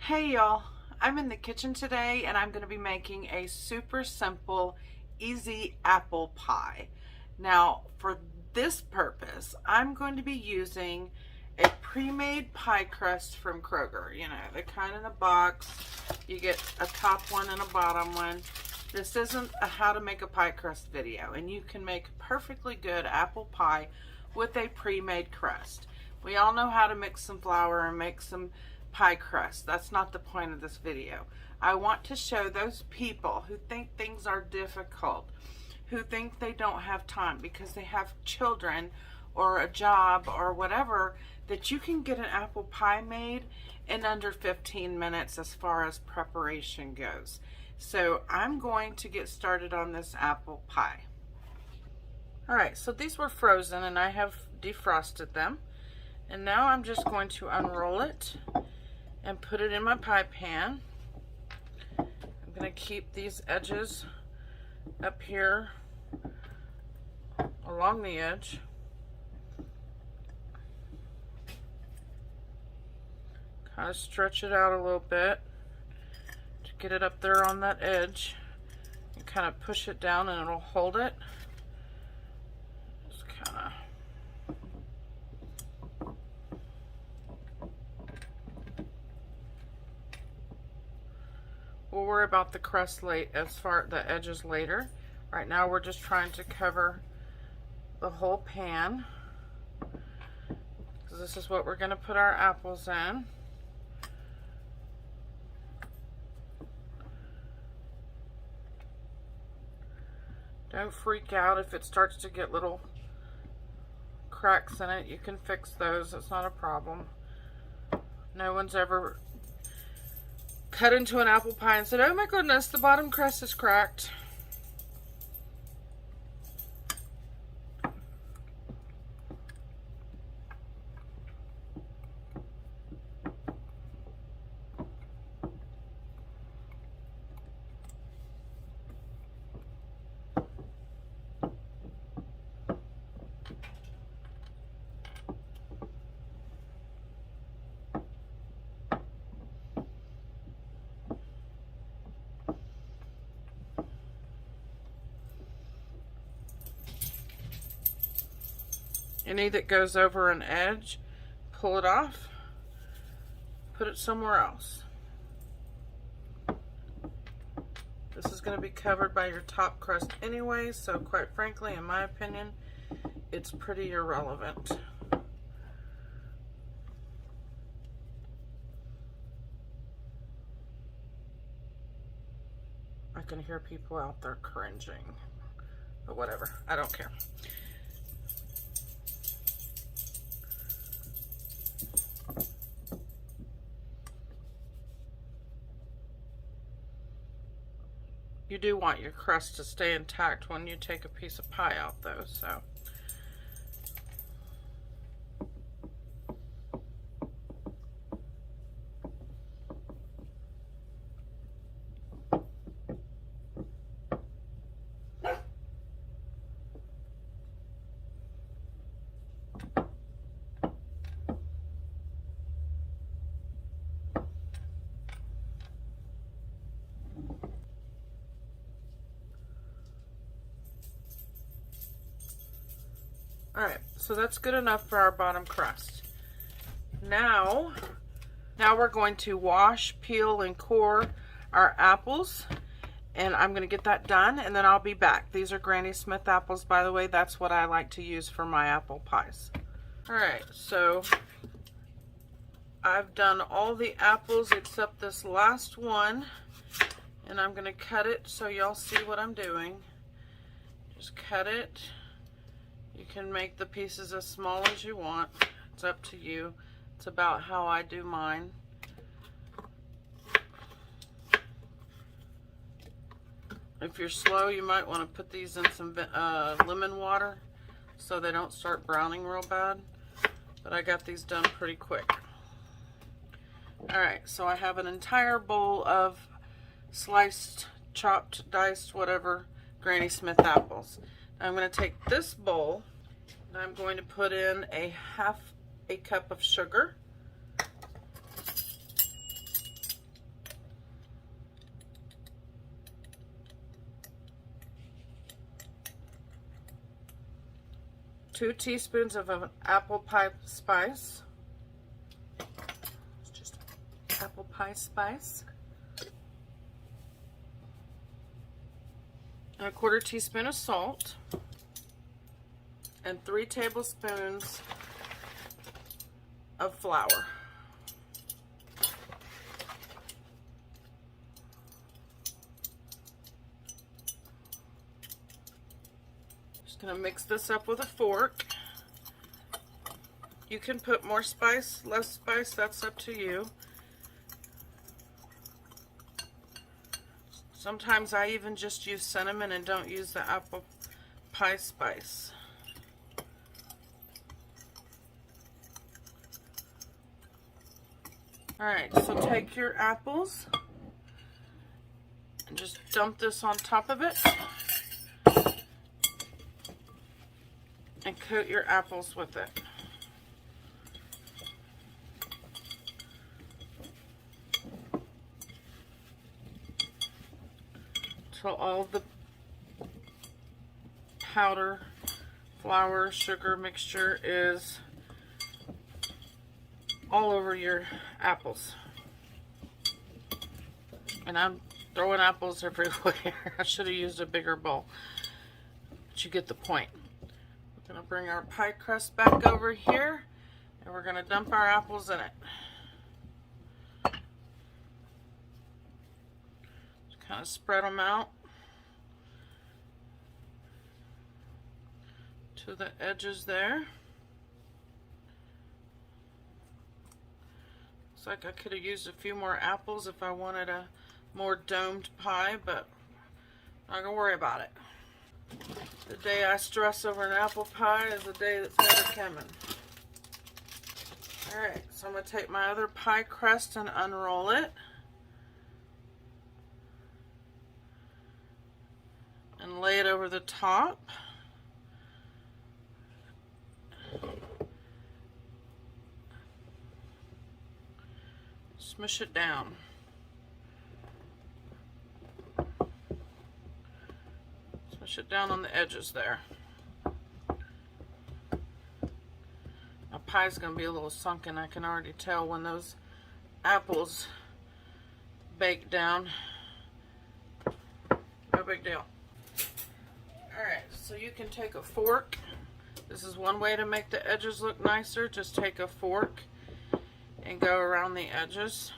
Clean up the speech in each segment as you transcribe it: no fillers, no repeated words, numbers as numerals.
Hey y'all, I'm in the kitchen today and I'm going to be making a super simple, easy apple pie. Now, for this purpose, I'm going to be using a pre-made pie crust from Kroger. You know, the kind in a box. You get a top one and a bottom one. This isn't a how to make a pie crust video, and you can make perfectly good apple pie with a pre-made crust. We all know how to mix some flour and make some pie crust. That's not the point of this video. I want to show those people who think things are difficult, who think they don't have time because they have children or a job or whatever, that you can get an apple pie made in under 15 minutes as far as preparation goes. So I'm going to get started on this apple pie. Alright, so these were frozen and I have defrosted them. And now I'm just going to unroll it and put it in my pie pan. I'm going to keep these edges up here along the edge. Kind of stretch it out a little bit to get it up there on that edge. And kind of push it down and it'll hold it. Just kind of. We'll worry about the crust late as far the edges later. Right now we're just trying to cover the whole pan, because this is what we're going to put our apples in. Don't freak out if it starts to get little cracks in it. You can fix those. It's not a problem. No one's ever cut into an apple pie and said, "Oh my goodness, the bottom crust is cracked." Any that goes over an edge, pull it off, put it somewhere else. This is going to be covered by your top crust anyway, so quite frankly, in my opinion, it's pretty irrelevant. I can hear people out there cringing, but whatever, I don't care. You do want your crust to stay intact when you take a piece of pie out though, so. Alright, so that's good enough for our bottom crust. Now we're going to wash, peel, and core our apples. And I'm going to get that done, and then I'll be back. These are Granny Smith apples, by the way. That's what I like to use for my apple pies. Alright, so I've done all the apples except this last one. And I'm going to cut it so y'all see what I'm doing. Just cut it. You can make the pieces as small as you want. It's up to you. It's about how I do mine. If you're slow, you might want to put these in some lemon water so they don't start browning real bad. But I got these done pretty quick. Alright, so I have an entire bowl of sliced, chopped, diced, whatever, Granny Smith apples. I'm going to take this bowl and I'm going to put in a half a cup of sugar. 2 teaspoons of an apple pie spice. It's just apple pie spice. And a 1/4 teaspoon of salt. And 3 tablespoons of flour. Just gonna mix this up with a fork. You can put more spice, less spice, that's up to you. Sometimes I even just use cinnamon and don't use the apple pie spice. Alright, so take your apples and just dump this on top of it. And coat your apples with it. Till all the powder, flour, sugar mixture is all over your apples. And I'm throwing apples everywhere. I should have used a bigger bowl. But you get the point. We're going to bring our pie crust back over here and we're going to dump our apples in it. Just kind of spread them out to the edges there. Looks like I could have used a few more apples if I wanted a more domed pie, but I'm not gonna worry about it. The day I stress over an apple pie is the day that's never coming. Alright, so I'm gonna take my other pie crust and unroll it. And lay it over the top. Smush it down. Smush it down on the edges there. My pie's gonna be a little sunken. I can already tell when those apples bake down. No big deal. Alright, so you can take a fork. This is one way to make the edges look nicer. Just take a fork and go around the edges.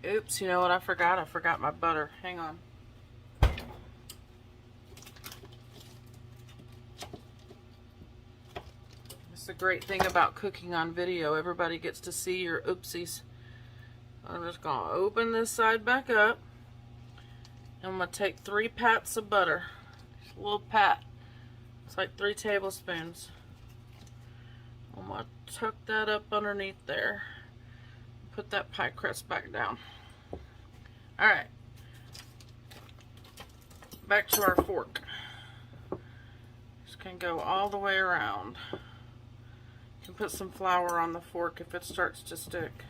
Oops, you know what I forgot? I forgot my butter. Hang on. That's the great thing about cooking on video. Everybody gets to see your oopsies. I'm just going to open this side back up. And I'm going to take 3 pats of butter. Just a little pat. It's like 3 tablespoons. I'm going to tuck that up underneath there. Put that pie crust back down. Alright. Back to our fork. Just going to go all the way around. You can put some flour on the fork if it starts to stick.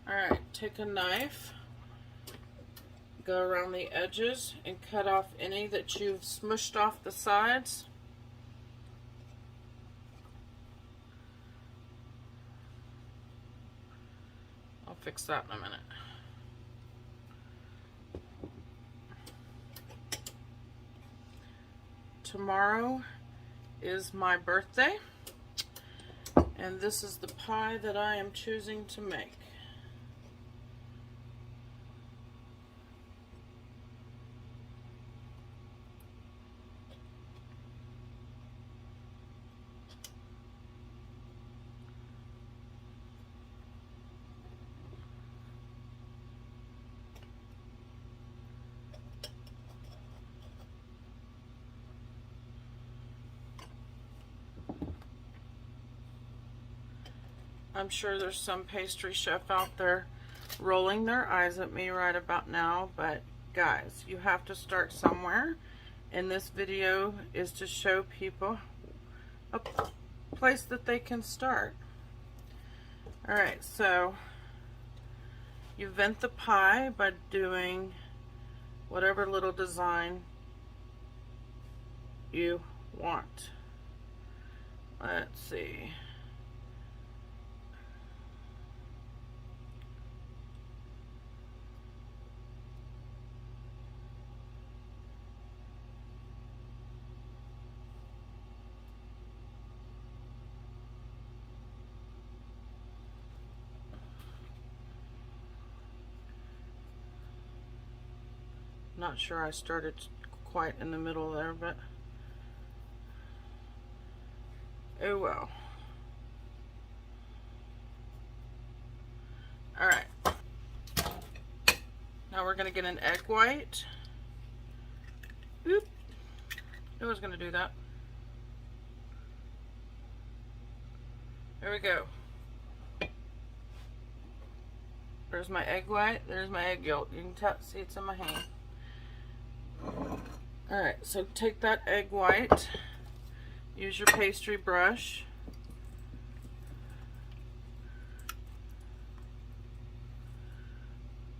Alright, take a knife, go around the edges and cut off any that you've smushed off the sides. I'll fix that in a minute. Tomorrow is my birthday, and this is the pie that I am choosing to make. I'm sure there's some pastry chef out there rolling their eyes at me right about now, but guys, you have to start somewhere, and this video is to show people a place that they can start. Alright, so you vent the pie by doing whatever little design you want. Let's see. Not sure I started quite in the middle there, but oh well. Alright. Now we're going to get an egg white. Oop. I was going to do that. There we go. There's my egg white. There's my egg yolk. You can see it's in my hand. Alright, so take that egg white. Use your pastry brush.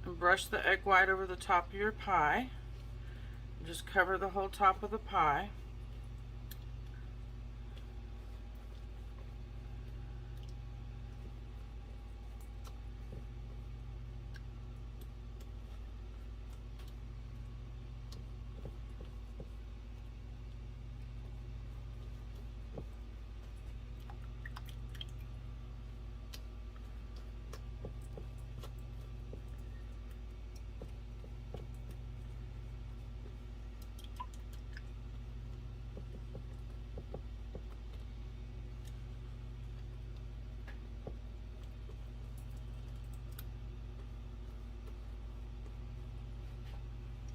And brush the egg white over the top of your pie. Just cover the whole top of the pie.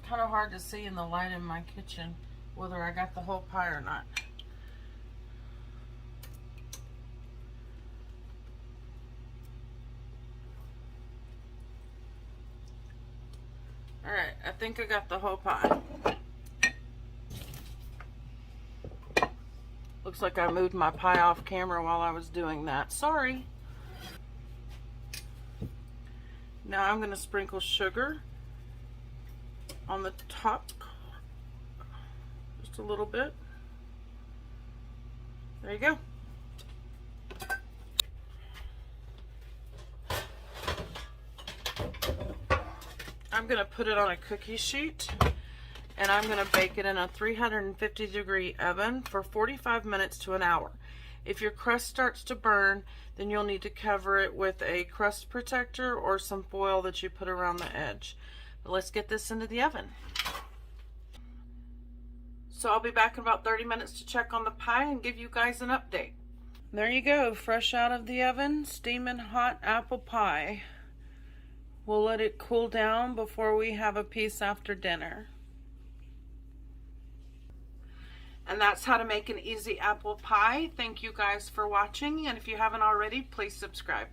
Kind of hard to see in the light in my kitchen whether I got the whole pie or not. Alright, I think I got the whole pie. Looks like I moved my pie off camera while I was doing that. Sorry. Now I'm going to sprinkle sugar on the top, just a little bit. There you go. I'm going to put it on a cookie sheet, and I'm going to bake it in a 350-degree oven for 45 minutes to an hour. If your crust starts to burn, then you'll need to cover it with a crust protector or some foil that you put around the edge. But let's get this into the oven. So I'll be back in about 30 minutes to check on the pie and give you guys an update. There you go, fresh out of the oven, steaming hot apple pie. We'll let it cool down before we have a piece after dinner. And that's how to make an easy apple pie. Thank you guys for watching, and if you haven't already, please subscribe.